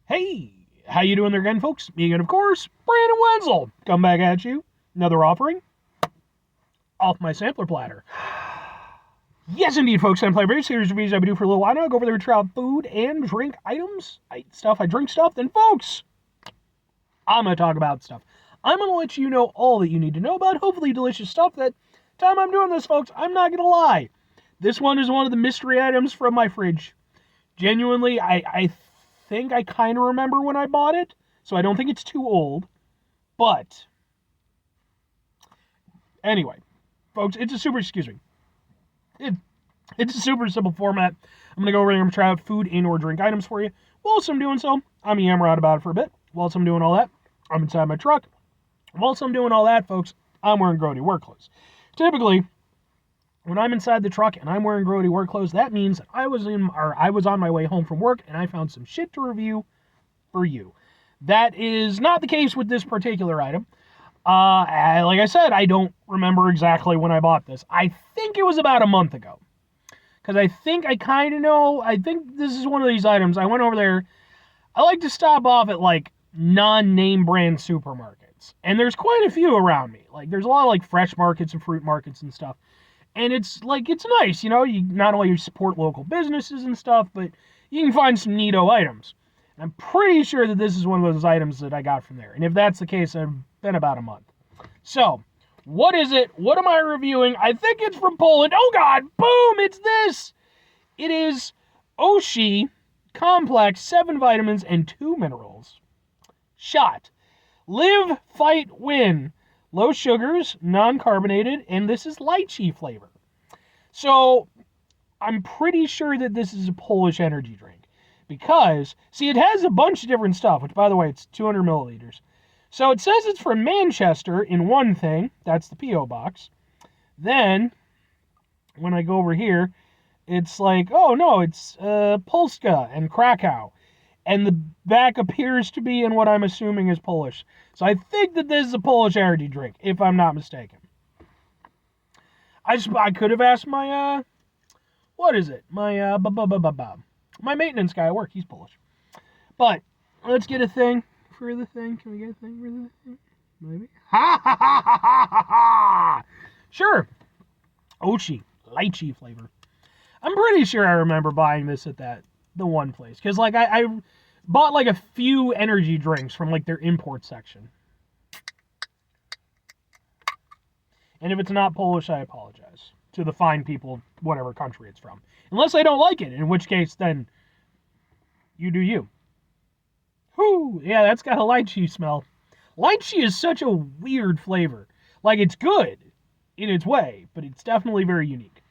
Hey, how you doing there again, folks? Me again, of course, Brandon Wenzel. Come back at you. Another offering off my sampler platter. Yes, indeed, folks. I'm playing various series of reviews I do for a little while now. I go over there to try out food and drink items. I eat stuff, I drink stuff. Then, folks, I'm going to talk about stuff. I'm going to let you know all that you need to know about hopefully delicious stuff. That time I'm doing this, folks, I'm not going to lie. This one is one of the mystery items from my fridge. Genuinely, I think I kind of remember when I bought it, so I don't think it's too old. But anyway, folks, excuse me. It, it's a super simple format. I'm going to go over here and try out food and or drink items for you. Whilst I'm doing so, I'm yammer out about it for a bit. Whilst I'm doing all that, I'm inside my truck. Whilst I'm doing all that, folks, I'm wearing grody work clothes. Typically, when I'm inside the truck and I'm wearing grody work clothes, that means I was on my way home from work and I found some shit to review for you. That is not the case with this particular item. Like I said, I don't remember exactly when I bought this. I think it was about a month ago. Because I think I kind of know. I think this is one of these items. I went over there. I like to stop off at like non-name brand supermarkets. And there's quite a few around me. Like there's a lot of like fresh markets and fruit markets and stuff. And it's nice, you not only support local businesses and stuff, but you can find some neato items. And I'm pretty sure that this is one of those items that I got from there. And if that's the case, I've been about a month. So, what is it? What am I reviewing? I think it's from Poland. Oh God, boom, it's this. It is Oshee Complex 7 vitamins and 2 minerals. Shot. Live, fight, win. Low sugars, non-carbonated, and this is lychee flavor. So, I'm pretty sure that this is a Polish energy drink. Because, see, it has a bunch of different stuff, which, by the way, it's 200 milliliters. So it says it's from Manchester in one thing. That's the P.O. box. Then, when I go over here, it's like, oh, no, it's Polska and Krakow. And the back appears to be in what I'm assuming is Polish. So I think that this is a Polish energy drink, if I'm not mistaken. I could have asked my, what is it? My, my maintenance guy at work. He's Polish. But, let's get a thing for the thing. Can we get a thing for the thing? Maybe? Ha ha ha ha ha ha! Sure. Oshee. Lychee flavor. I'm pretty sure I remember buying this at the one place. Because, like, I bought, like, a few energy drinks from, like, their import section. And if it's not Polish, I apologize to the fine people, whatever country it's from. Unless I don't like it, in which case, then, you do you. Whew, yeah, that's got a lychee smell. Lychee is such a weird flavor. Like, it's good in its way, but it's definitely very unique.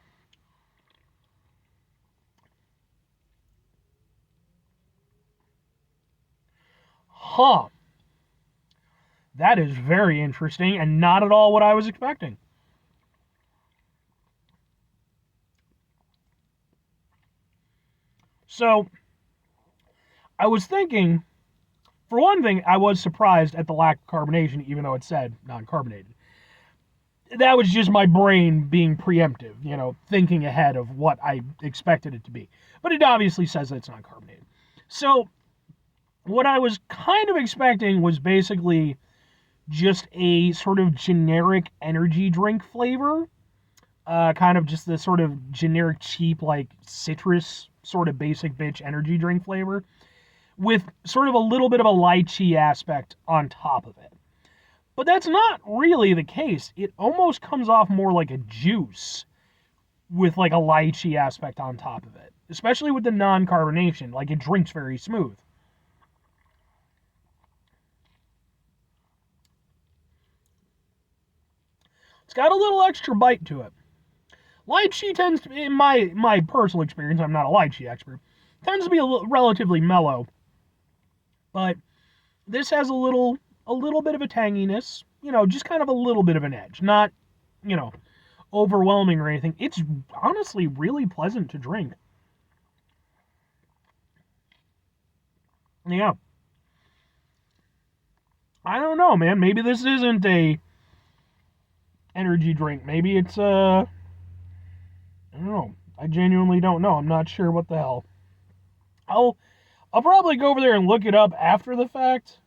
Huh. That is very interesting and not at all what I was expecting. So, I was thinking, for one thing, I was surprised at the lack of carbonation, even though it said non-carbonated. That was just my brain being preemptive, thinking ahead of what I expected it to be. But it obviously says that it's non-carbonated. So, what I was kind of expecting was basically just a sort of generic energy drink flavor. Kind of just the sort of generic, cheap, like citrus sort of basic bitch energy drink flavor with sort of a little bit of a lychee aspect on top of it. But that's not really the case. It almost comes off more like a juice with like a lychee aspect on top of it, especially with the non-carbonation. Like it drinks very smooth. It's got a little extra bite to it. Lychee tends to, in my personal experience, I'm not a lychee expert, tends to be relatively mellow. But this has a little bit of a tanginess, just kind of a little bit of an edge. Not, overwhelming or anything. It's honestly really pleasant to drink. Yeah. I don't know, man. Maybe this isn't a energy drink. Maybe it's I don't know. I genuinely don't know. I'm not sure what the hell. I'll probably go over there and look it up after the fact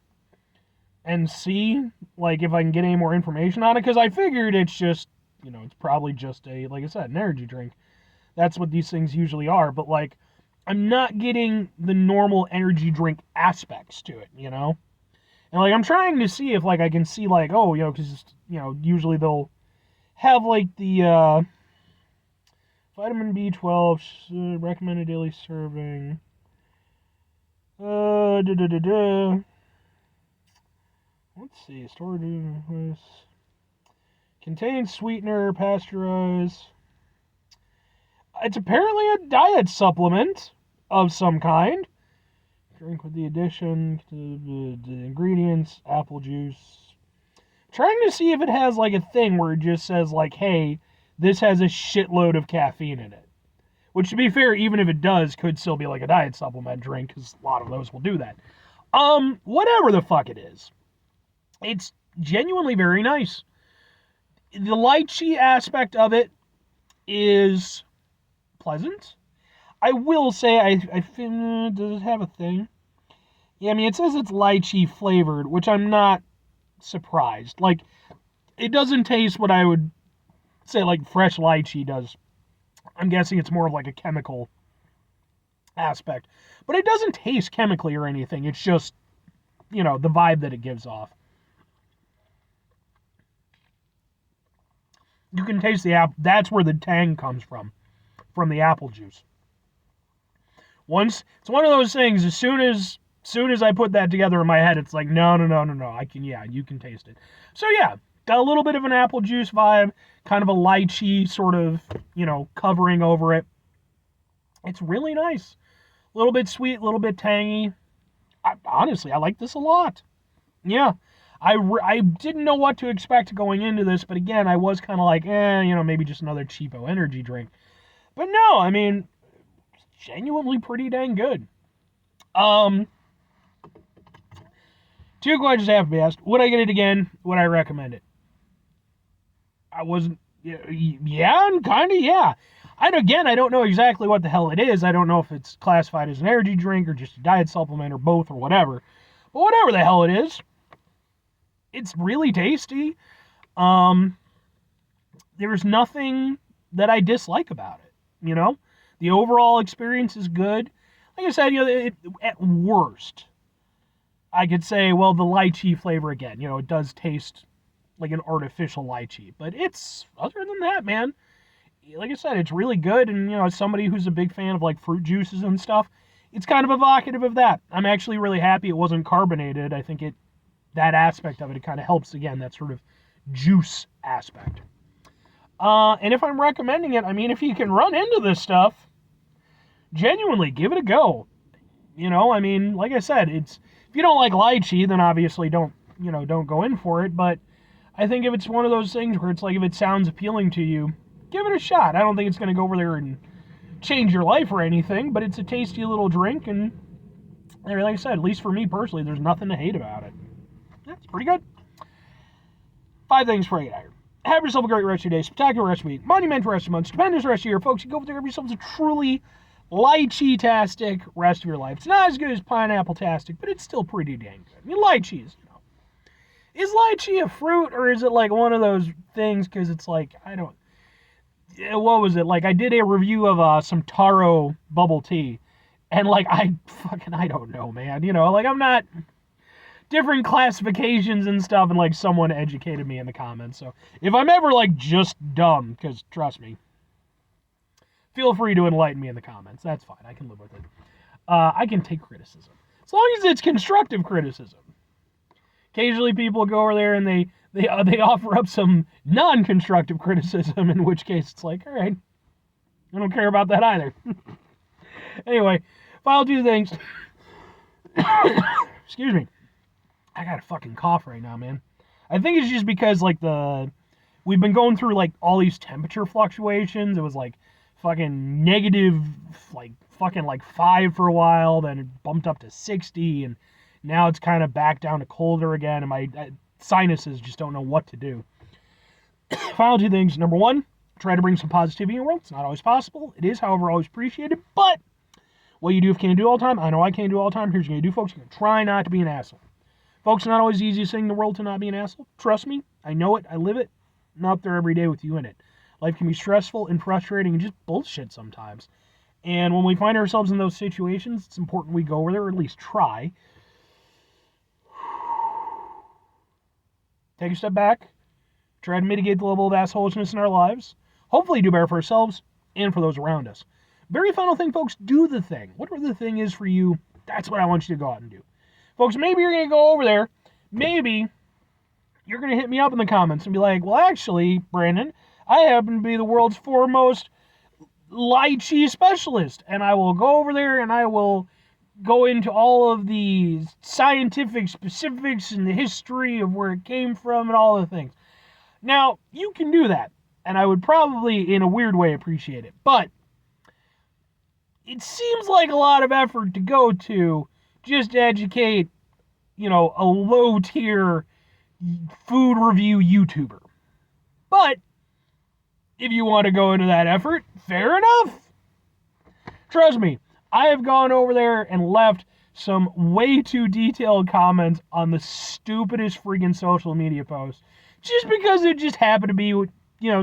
and see, like, if I can get any more information on it, because I figured it's just, it's probably just a, like I said, an energy drink. That's what these things usually are, but, like, I'm not getting the normal energy drink aspects to it, And, like, I'm trying to see if, like, I can see, like, oh, because, usually they'll have, like, the vitamin B12 recommended daily serving. Let's see, storage contains sweetener, pasteurized. It's apparently a diet supplement of some kind. Drink with the addition to the ingredients, apple juice. Trying to see if it has like a thing where it just says like, hey, this has a shitload of caffeine in it. Which, to be fair, even if it does, could still be like a diet supplement drink, because a lot of those will do that. Whatever the fuck it is. It's genuinely very nice. The lychee aspect of it is pleasant. I will say, does it have a thing? Yeah, I mean, it says it's lychee flavored, which I'm not surprised. Like, it doesn't taste what I would say like fresh lychee does. I'm guessing it's more of like a chemical aspect. But it doesn't taste chemically or anything. It's just, the vibe that it gives off. You can taste the apple. That's where the tang comes from the apple juice. It's one of those things, as soon as I put that together in my head, it's like, no, you can taste it. So yeah, got a little bit of an apple juice vibe, kind of a lychee sort of, covering over it. It's really nice. A little bit sweet, a little bit tangy. Honestly, I like this a lot. Yeah. I didn't know what to expect going into this, but again, I was kind of like, maybe just another cheapo energy drink. But no, I mean, genuinely pretty dang good. Two questions have to be asked. Would I get it again? Would I recommend it? I wasn't. Yeah, and kind of, yeah. I don't know exactly what the hell it is. I don't know if it's classified as an energy drink or just a diet supplement or both or whatever. But whatever the hell it is, it's really tasty. There's nothing that I dislike about it. The overall experience is good. Like I said, at worst, I could say, well, the lychee flavor again, it does taste like an artificial lychee. But it's, other than that, man, like I said, it's really good. And, as somebody who's a big fan of like fruit juices and stuff, it's kind of evocative of that. I'm actually really happy it wasn't carbonated. I think that aspect of it kind of helps, again, that sort of juice aspect. And if I'm recommending it, I mean, if you can run into this stuff, genuinely give it a go. I mean, like I said, if you don't like lychee, then obviously don't go in for it. But I think if it's one of those things where it's like, if it sounds appealing to you, give it a shot. I don't think it's going to go over there and change your life or anything, but it's a tasty little drink. And like I said, at least for me personally, there's nothing to hate about it. That's pretty good. 5 things for you out here. Have yourself a great rest of your day, spectacular rest of your week, monumental rest of your month, stupendous rest of your year, folks. You go over there, have yourselves a truly lychee-tastic rest of your life. It's not as good as pineapple-tastic, but it's still pretty dang good. I mean, lychees, Is lychee a fruit, or is it like one of those things, because it's like, what was it? Like, I did a review of some taro bubble tea, and like, I don't know, man. Like, I'm not... different classifications and stuff, and like someone educated me in the comments. So if I'm ever like just dumb, because trust me, feel free to enlighten me in the comments. That's fine. I can live with it. I can take criticism as long as it's constructive criticism. Occasionally, people go over there and they offer up some non-constructive criticism, in which case it's like, all right, I don't care about that either. Anyway, final 2 things. Excuse me. I got a fucking cough right now, man. I think it's just because, like, we've been going through, like, all these temperature fluctuations. It was, like, fucking negative, like, fucking, like, 5 for a while. Then it bumped up to 60. And now it's kind of back down to colder again. And my sinuses just don't know what to do. Final 2 things. Number 1, try to bring some positivity in your world. It's not always possible. It is, however, always appreciated. But What you do if you can't do it all the time, I know I can't do it all the time. Here's what you're going to do, folks. You're going to try not to be an asshole. Folks, it's not always the easiest thing in the world to not be an asshole. Trust me, I know it, I live it. I'm out there every day with you in it. Life can be stressful and frustrating and just bullshit sometimes. And when we find ourselves in those situations, it's important we go over there, or at least try. Take a step back. Try to mitigate the level of assholishness in our lives. Hopefully do better for ourselves and for those around us. Very final thing, folks, do the thing. Whatever the thing is for you, that's what I want you to go out and do. Folks, maybe you're going to go over there. Maybe you're going to hit me up in the comments and be like, well, actually, Brandon, I happen to be the world's foremost lychee specialist. And I will go over there and I will go into all of the scientific specifics and the history of where it came from and all the things. Now, you can do that. And I would probably, in a weird way, appreciate it. But it seems like a lot of effort to go to just to educate, a low-tier food review YouTuber. But if you want to go into that effort, fair enough. Trust me, I have gone over there and left some way too detailed comments on the stupidest freaking social media posts just because it just happened to be,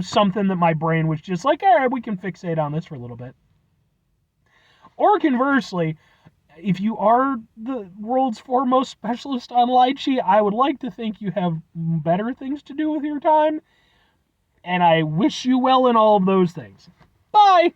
something that my brain was just like, all right, we can fixate on this for a little bit. Or conversely, if you are the world's foremost specialist on lychee, I would like to think you have better things to do with your time. And I wish you well in all of those things. Bye!